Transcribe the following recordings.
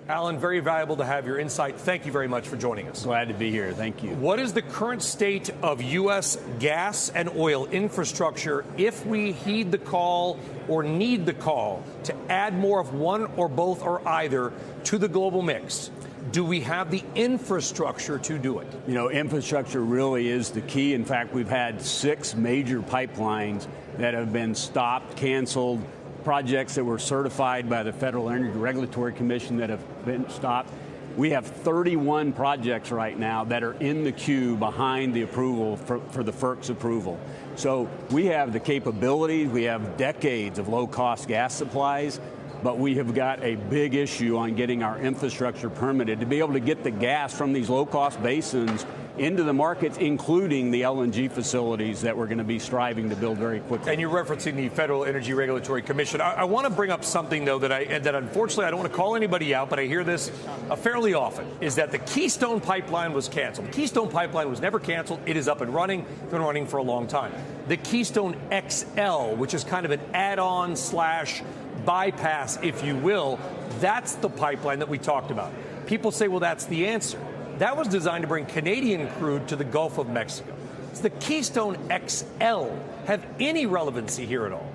Alan, very valuable to have your insight. Thank you very much for joining us. Glad to be here. Thank you. What is the current state of U.S. gas and oil infrastructure if we heed the call or need the call to add more of one or both or either to the global mix? Do we have the infrastructure to do it? You know, infrastructure really is the key. In fact, we've had 6 major pipelines that have been stopped, canceled, projects that were certified by the Federal Energy Regulatory Commission that have been stopped. We have 31 projects right now that are in the queue behind the approval for the FERC's approval. So we have the capabilities, we have decades of low-cost gas supplies, but we have got a big issue on getting our infrastructure permitted to be able to get the gas from these low-cost basins into the markets, including the LNG facilities that we're going to be striving to build very quickly. And you're referencing the Federal Energy Regulatory Commission. I want to bring up something, though, that unfortunately I don't want to call anybody out, but I hear this fairly often, is that the Keystone Pipeline was canceled. The Keystone Pipeline was never canceled. It is up and running. It's been running for a long time. The Keystone XL, which is kind of an add-on / bypass, if you will, that's the pipeline that we talked about. People say, well, that's the answer. That was designed to bring Canadian crude to the Gulf of Mexico. Does the Keystone XL have any relevancy here at all?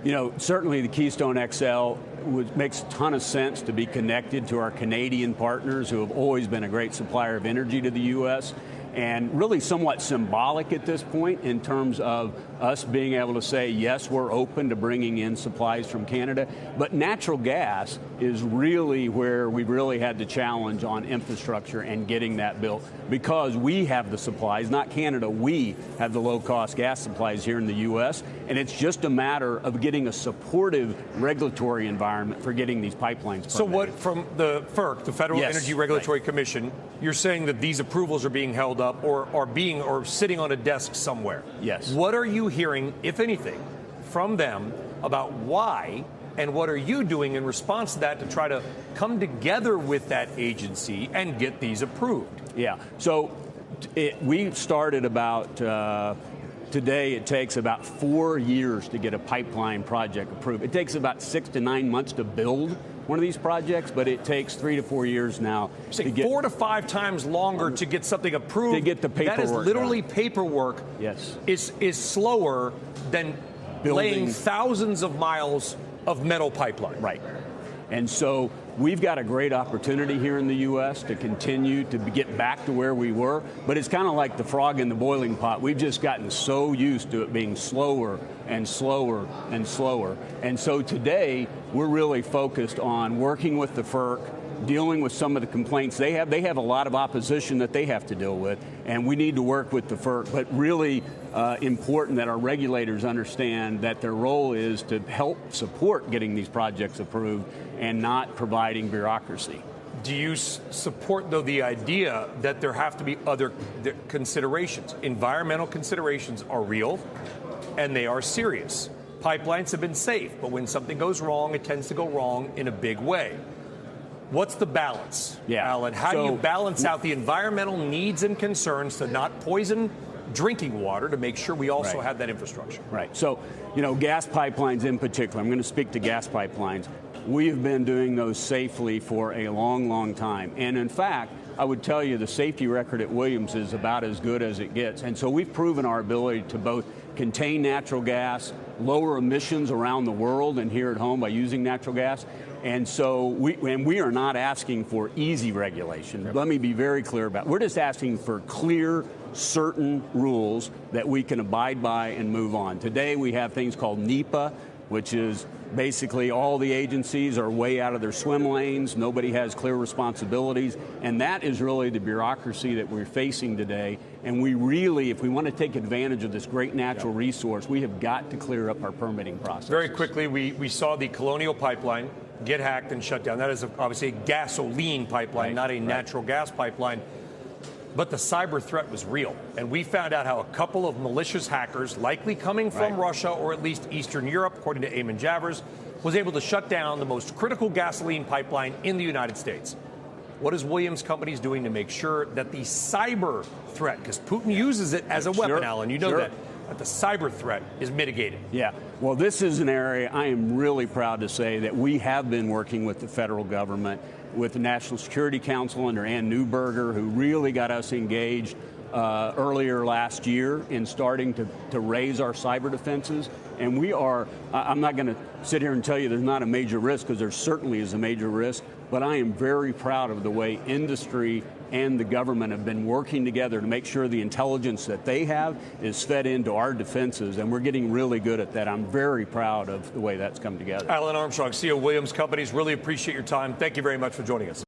You know, certainly the Keystone XL makes a ton of sense to be connected to our Canadian partners who have always been a great supplier of energy to the U.S. and really somewhat symbolic at this point in terms of us being able to say, yes, we're open to bringing in supplies from Canada. But natural gas is really where we really had the challenge on infrastructure and getting that built because we have the supplies, not Canada. We have the low-cost gas supplies here in the U.S., and it's just a matter of getting a supportive regulatory environment for getting these pipelines permitted. So what, from the FERC, the Federal Yes, Energy Regulatory right. Commission, you're saying that these approvals are being held up or sitting on a desk somewhere? Yes. What are you hearing, if anything, from them about why, and what are you doing in response to that to try to come together with that agency and get these approved? Yeah. So we started about today. It takes about 4 years to get a pipeline project approved. It takes about 6 to 9 months to build one of these projects, but it takes 3 to 4 years now to get 4 to 5 times longer to get something approved. To get the paperwork. That is literally done. Paperwork. Yes. Is slower than laying thousands of miles of metal pipeline. Right. And so we've got a great opportunity here in the U.S. to continue to get back to where we were, but it's kind of like the frog in the boiling pot. We've just gotten so used to it being slower and slower and slower. And so today, we're really focused on working with the FERC, dealing with some of the complaints they have. They have a lot of opposition that they have to deal with, and we need to work with the FERC, but really important that our regulators understand that their role is to help support getting these projects approved and not providing bureaucracy. Do you support, though, the idea that there have to be other considerations? Environmental considerations are real, and they are serious. Pipelines have been safe, but when something goes wrong, it tends to go wrong in a big way. What's the balance, Alan? How do you balance out the environmental needs and concerns to not poison drinking water to make sure we also have that infrastructure? Right. So, you know, gas pipelines in particular, I'm going to speak to gas pipelines. We have been doing those safely for a long, long time. And in fact, I would tell you the safety record at Williams is about as good as it gets. And so we've proven our ability to both contain natural gas, lower emissions around the world and here at home by using natural gas. And so we are not asking for easy regulation. Let me be very clear about it. We're just asking for clear, certain rules that we can abide by and move on. Today we have things called NEPA, which is basically all the agencies are way out of their swim lanes. Nobody has clear responsibilities. And that is really the bureaucracy that we're facing today. And we really, if we want to take advantage of this great natural resource, we have got to clear up our permitting process. Very quickly, we saw the Colonial Pipeline get hacked and shut down. That is obviously a gasoline pipeline, not a natural gas pipeline. But the cyber threat was real. And we found out how a couple of malicious hackers, likely coming from Russia or at least Eastern Europe, according to Eamon Javers, was able to shut down the most critical gasoline pipeline in the United States. What is Williams Companies doing to make sure that the cyber threat, because Putin uses it as a weapon, Alan, you know that the cyber threat is mitigated? Yeah. Well, this is an area I am really proud to say that we have been working with the federal government with the National Security Council under Ann Neuberger, who really got us engaged earlier last year in starting to raise our cyber defenses. And we are, I'm not going to sit here and tell you there's not a major risk, because there certainly is a major risk, but I am very proud of the way industry and the government have been working together to make sure the intelligence that they have is fed into our defenses, and we're getting really good at that. I'm very proud of the way that's come together. Alan Armstrong, CEO of Williams Companies, really appreciate your time. Thank you very much for joining us.